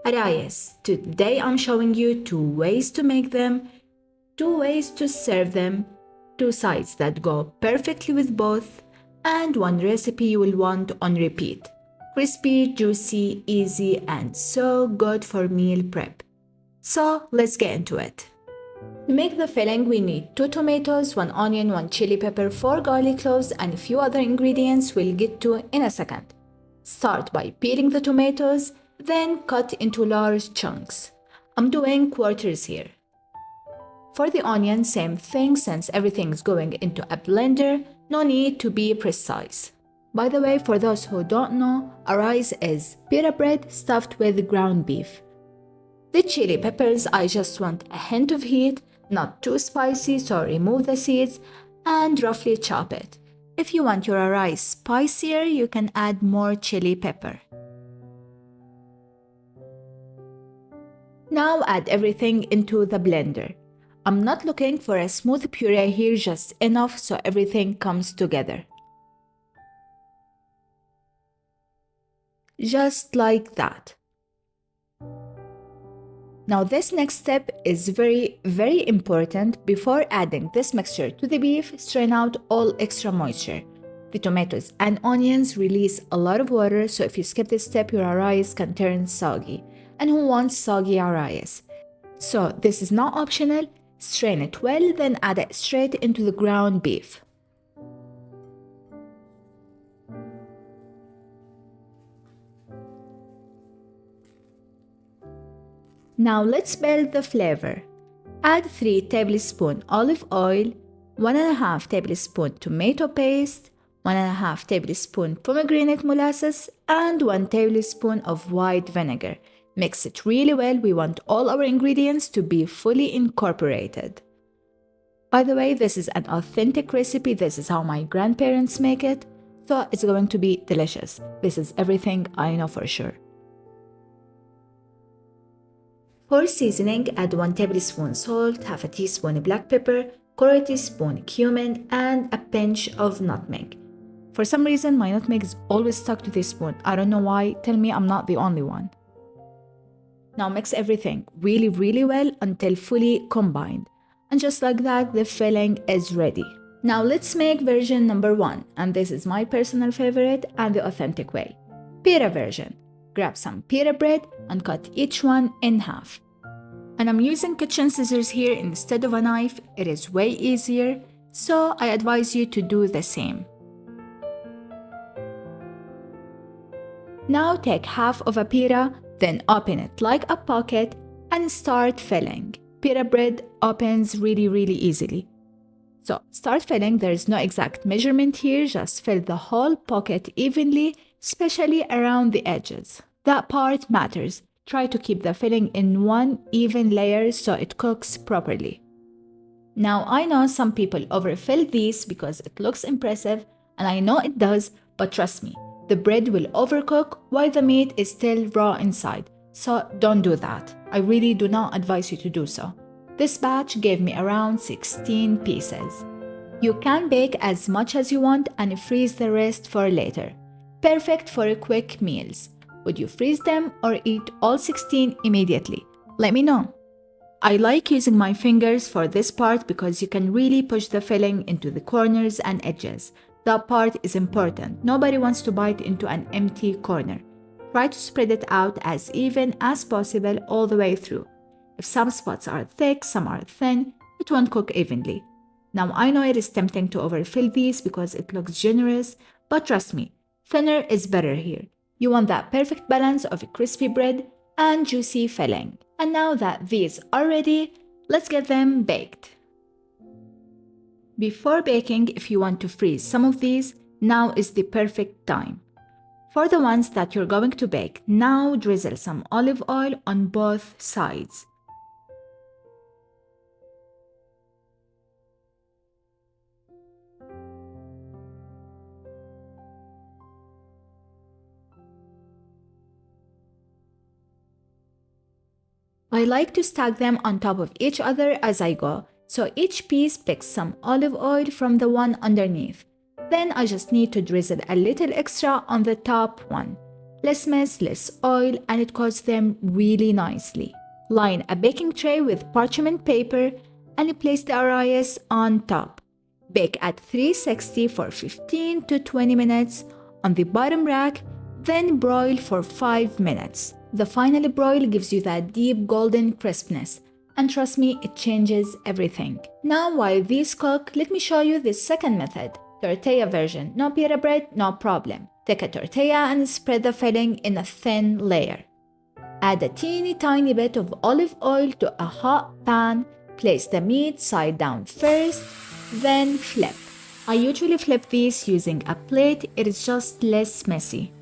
Arayes. Today I'm showing you 2 ways to make them, 2 ways to serve them, 2 sides that go perfectly with both, and 1 recipe you will want on repeat. Crispy, juicy, easy, and so good for meal prep. So let's get into it. To make the filling, we need 2 tomatoes, 1 onion, 1 chili pepper, 4 garlic cloves, and a few other ingredients we'll get to in a second. Start by peeling the tomatoes, then cut into large chunks. I'm doing quarters here. For the onion, same thing, since everything is going into a blender, no need to be precise. By the way, for those who don't know, Arayes is pita bread stuffed with ground beef. The chili peppers, I just want a hint of heat, not too spicy, so remove the seeds and roughly chop it. If you want your Arayes spicier, you can add more chili pepper. Now add everything into the blender. I'm not looking for a smooth puree here, just enough so everything comes together. Just like that. Now this next step is very important. Before adding this mixture to the beef, strain out all extra moisture. The tomatoes and onions release a lot of water, so if you skip this step, your Arayes can turn soggy. And who wants soggy Arayes? So this is not optional. Strain it well, then add it straight into the ground beef. Now let's build the flavor. Add 3 tablespoons olive oil, 1.5 tablespoons tomato paste, 1.5 tablespoons pomegranate molasses, and 1 tablespoon of white vinegar. Mix it really well. We want all our ingredients to be fully incorporated. By the way, this is an authentic recipe. This is how my grandparents make it, so it's going to be delicious. This is everything I know for sure. For seasoning, add 1 tablespoon salt, half a teaspoon black pepper, 1/4 teaspoon cumin, and a pinch of nutmeg. For some reason, my nutmeg is always stuck to this spoon. I don't know why. Tell me I'm not the only one. Now mix everything really well until fully combined. And just like that, the filling is ready. Now let's make version number 1, and this is my personal favorite and the authentic way. Pita version. Grab some pita bread and cut each one in half. And I'm using kitchen scissors here instead of a knife. It is way easier, so I advise you to do the same. Now take half of a pita, then open it like a pocket and start filling. Pita bread opens really easily. So start filling. There is no exact measurement here, just fill the whole pocket evenly, especially around the edges. That part matters. Try to keep the filling in one even layer so it cooks properly. Now I know some people overfill these because it looks impressive, and I know it does, but trust me, the bread will overcook while the meat is still raw inside. So don't do that. I really do not advise you to do so. This batch gave me around 16 pieces. You can bake as much as you want and freeze the rest for later. Perfect for quick meals. Would you freeze them or eat all 16 immediately? Let me know. I like using my fingers for this part because you can really push the filling into the corners and edges. That part is important. Nobody wants to bite into an empty corner. Try to spread it out as even as possible all the way through. If some spots are thick, some are thin, it won't cook evenly. Now I know it is tempting to overfill these because it looks generous, but trust me, thinner is better here. You want that perfect balance of a crispy bread and juicy filling. And now that these are ready, let's get them baked. Before baking, if you want to freeze some of these, now is the perfect time. For the ones that you're going to bake, now drizzle some olive oil on both sides. I like to stack them on top of each other as I go, so each piece picks some olive oil from the one underneath. Then I just need to drizzle a little extra on the top one. Less mess, less oil, and it coats them really nicely. Line a baking tray with parchment paper and place the Arayes on top. Bake at 360 for 15 to 20 minutes on the bottom rack, then broil for 5 minutes. The final broil gives you that deep golden crispness, and trust me, it changes everything. Now while these cook, let me show you the second method. Tortilla version. No pita bread, no problem. Take a tortilla and spread the filling in a thin layer. Add a teeny tiny bit of olive oil to a hot pan. Place the meat side down first, then flip. I usually flip these using a plate, it is just less messy.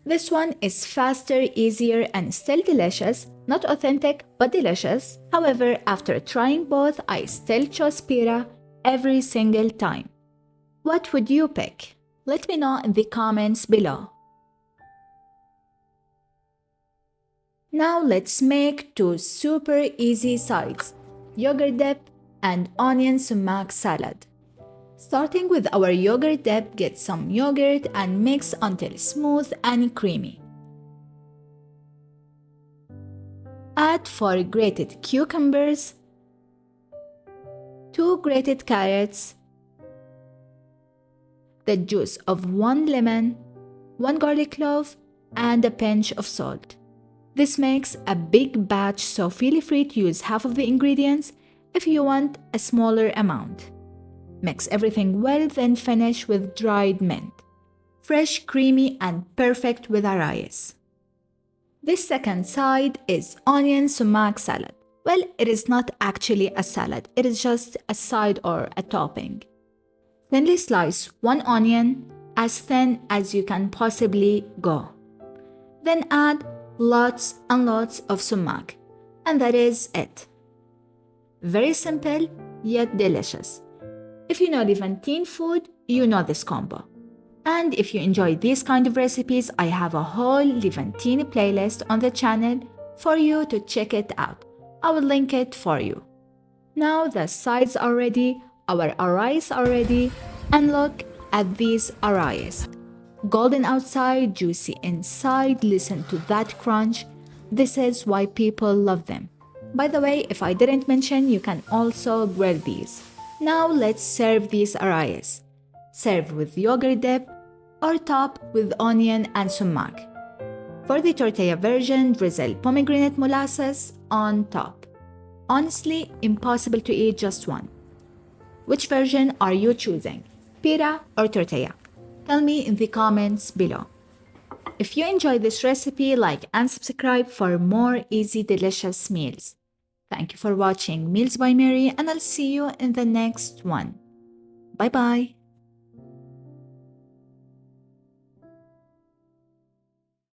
This one is faster, easier, and still delicious. Not authentic, but delicious. However, after trying both, I still chose pita every single time. What would you pick? Let me know in the comments below. Now let's make two super easy sides, yogurt dip and onion sumac salad. Starting with our yogurt dip, get some yogurt and mix until smooth and creamy. Add 4 grated cucumbers, 2 grated carrots, the juice of 1 lemon, 1 garlic clove, and a pinch of salt. This makes a big batch, so feel free to use half of the ingredients if you want a smaller amount. Mix everything well, then finish with dried mint. Fresh, creamy, and perfect with Arayes. This second side is onion sumac salad. Well, it is not actually a salad, it is just a side or a topping. Thinly slice 1 onion, as thin as you can possibly go. Then add lots and lots of sumac, and that is it. Very simple, yet delicious. If you know Levantine food, you know this combo. And if you enjoy these kind of recipes, I have a whole Levantine playlist on the channel for you to check it out. I will link it for you. Now the sides are ready, our Arayes are ready, and look at these Arayes. Golden outside, juicy inside, listen to that crunch. This is why people love them. By the way, if I didn't mention, you can also grill these. Now let's serve these Arayes. Serve with yogurt dip or top with onion and sumac. For the tortilla version, drizzle pomegranate molasses on top. Honestly, impossible to eat just one. Which version are you choosing? Pita or tortilla? Tell me in the comments below. If you enjoyed this recipe, like and subscribe for more easy, delicious meals. Thank you for watching Meals by Mary, and I'll see you in the next one. Bye bye.